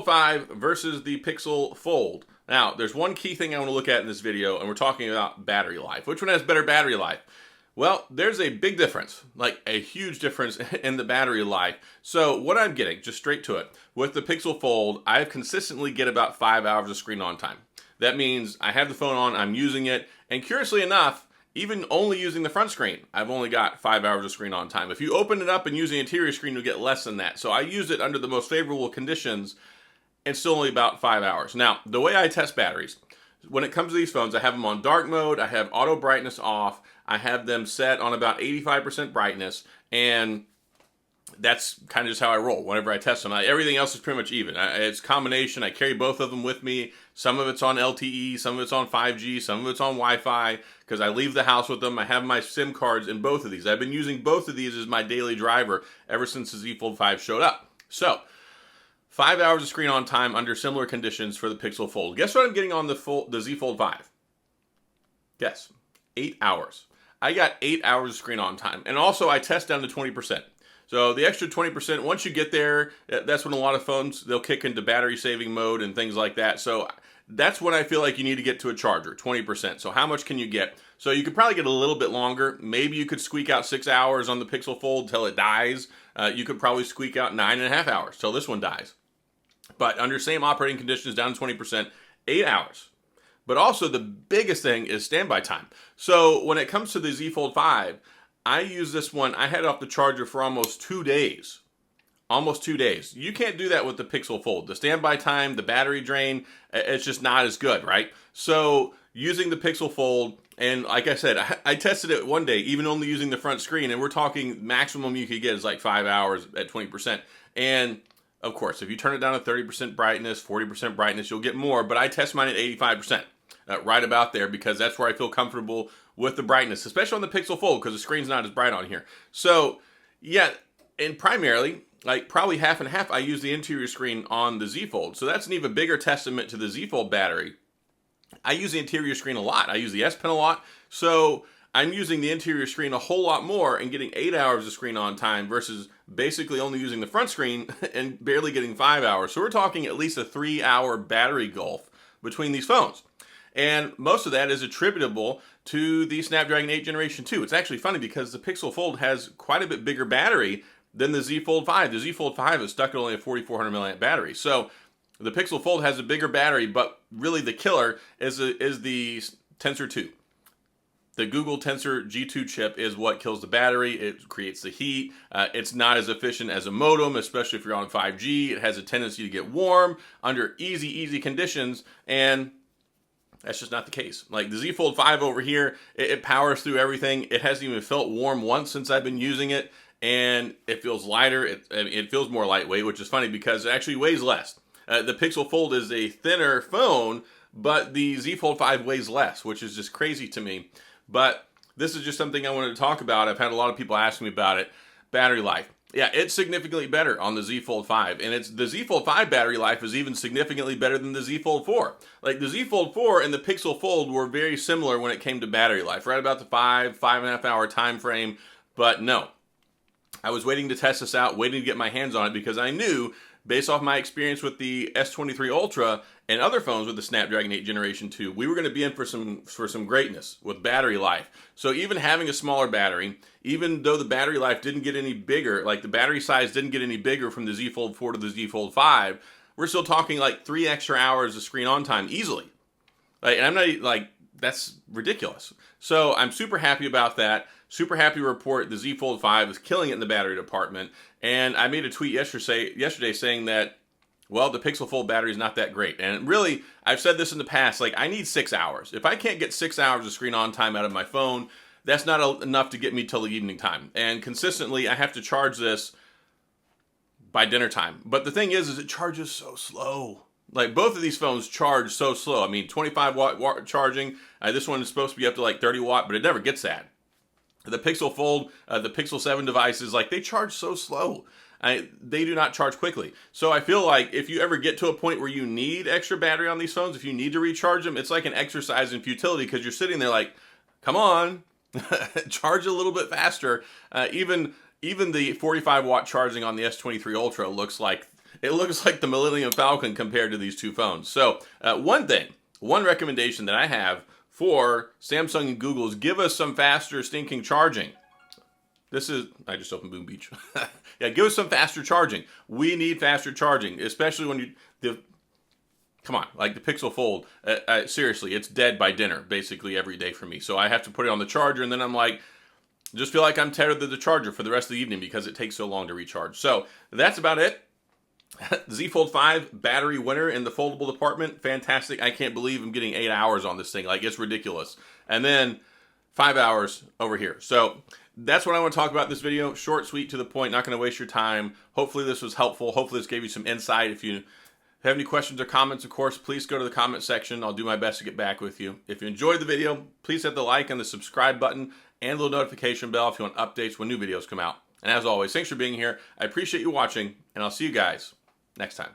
5 versus the Pixel Fold. Now, there's one key thing I want to look at in this video, and we're talking about battery life. Which one has better battery life? Well, there's a big difference, like a huge difference in the battery life. So what I'm getting, just straight to it, with the Pixel Fold, I consistently get about 5 hours of screen on time. That means I have the phone on, I'm using it, and curiously enough, even only using the front screen, I've only got 5 hours of screen on time. If you open it up and use the interior screen, you'll get less than that. So I use it under the most favorable conditions, and still only about 5 hours. Now, the way I test batteries, when it comes to these phones, I have them on dark mode, I have auto brightness off, I have them set on about 85% brightness, and that's kind of just how I roll whenever I test them. Everything else is pretty much even. It's a combination. I carry both of them with me. Some of it's on LTE, some of it's on 5G, some of it's on Wi-Fi, because I leave the house with them. I have my SIM cards in both of these. I've been using both of these as my daily driver ever since the Z Fold 5 showed up. So, 5 hours of screen on time under similar conditions for the Pixel Fold. Guess what I'm getting on the Z Fold 5? Guess. 8 hours. I got 8 hours of screen on time. And also, I test down to 20%. So the extra 20%, once you get there, that's when a lot of phones, they'll kick into battery saving mode and things like that. So that's when I feel like you need to get to a charger, 20%. So how much can you get? So you could probably get a little bit longer. Maybe you could squeak out 6 hours on the Pixel Fold till it dies. You could probably squeak out 9.5 hours till this one dies. But under same operating conditions, down to 20%, 8 hours. But also the biggest thing is standby time. So when it comes to the Z Fold 5, I use this one, I had it off the charger for almost 2 days. Almost 2 days. You can't do that with the Pixel Fold. The standby time, the battery drain, it's just not as good, right? So using the Pixel Fold, and like I said, I tested it one day, even only using the front screen, and we're talking maximum you could get is like 5 hours at 20%. And of course, if you turn it down to 30% brightness, 40% brightness, you'll get more, but I test mine at 85%. Right about there, because that's where I feel comfortable with the brightness, especially on the Pixel Fold, because the screen's not as bright on here. So, yeah, and primarily, like probably half and half, I use the interior screen on the Z Fold. So that's an even bigger testament to the Z Fold battery. I use the interior screen a lot. I use the S Pen a lot. So I'm using the interior screen a whole lot more and getting 8 hours of screen on time versus basically only using the front screen and barely getting 5 hours. So we're talking at least a 3-hour battery gulf between these phones. And most of that is attributable to the Snapdragon 8 Generation 2. It's actually funny because the Pixel Fold has quite a bit bigger battery than the Z Fold 5. The Z Fold 5 is stuck at only a 4,400 milliamp battery. So the Pixel Fold has a bigger battery, but really the killer is the Tensor 2. The Google Tensor G2 chip is what kills the battery. It creates the heat. It's not as efficient as a modem, especially if you're on 5G. It has a tendency to get warm under easy conditions, and that's just not the case. Like the Z Fold 5 over here, it powers through everything. It hasn't even felt warm once since I've been using it, and it feels lighter. It feels more lightweight, which is funny because it actually weighs less. The Pixel Fold is a thinner phone, but the Z Fold 5 weighs less, which is just crazy to me. But this is just something I wanted to talk about. I've had a lot of people ask me about it. Battery life. Yeah, it's significantly better on the Z Fold 5. And the Z Fold 5 battery life is even significantly better than the Z Fold 4. Like the Z Fold 4 and the Pixel Fold were very similar when it came to battery life, right about the 5.5 hour time frame. But no, I was waiting to test this out, waiting to get my hands on it because I knew, based off my experience with the S23 Ultra and other phones with the Snapdragon 8 Generation 2, we were going to be in for some greatness with battery life. So even having a smaller battery, even though the battery life didn't get any bigger, like the battery size didn't get any bigger from the Z Fold 4 to the Z Fold 5, we're still talking like 3 extra hours of screen on time easily. And I'm not like, that's ridiculous. So I'm super happy about that. Super happy to report the Z Fold 5 is killing it in the battery department. And I made a tweet yesterday saying that, well, the Pixel Fold battery is not that great. And really, I've said this in the past, like I need 6 hours. If I can't get 6 hours of screen on time out of my phone, that's not enough to get me till the evening time. And consistently, I have to charge this by dinner time. But the thing is it charges so slow. Like both of these phones charge so slow. I mean, 25 watt charging. This one is supposed to be up to like 30 watt, but it never gets that. The Pixel Fold, the Pixel 7 devices, like they charge so slow. They do not charge quickly. So I feel like if you ever get to a point where you need extra battery on these phones, if you need to recharge them, it's like an exercise in futility because you're sitting there like, come on, charge a little bit faster. Even the 45 watt charging on the S23 Ultra looks like It looks like the Millennium Falcon compared to these two phones. So one recommendation that I have for Samsung and Google is give us some faster stinking charging. I just opened Boom Beach. Yeah, give us some faster charging. We need faster charging, especially when come on, like the Pixel Fold. Seriously, it's dead by dinner, basically every day for me. So I have to put it on the charger, and then I'm like, just feel like I'm tethered to the charger for the rest of the evening because it takes so long to recharge. So that's about it. Z Fold 5 battery winner in the foldable department. Fantastic. I can't believe I'm getting 8 hours on this thing. Like, it's ridiculous. And then 5 hours over here. So that's what I want to talk about in this video. Short, sweet, to the point. Not going to waste your time. Hopefully this was helpful. Hopefully this gave you some insight. If you have any questions or comments, of course, please go to the comment section. I'll do my best to get back with you. If you enjoyed the video, please hit the like and the subscribe button and the little notification bell if you want updates when new videos come out. And as always, thanks for being here. I appreciate you watching, and I'll see you guys next time.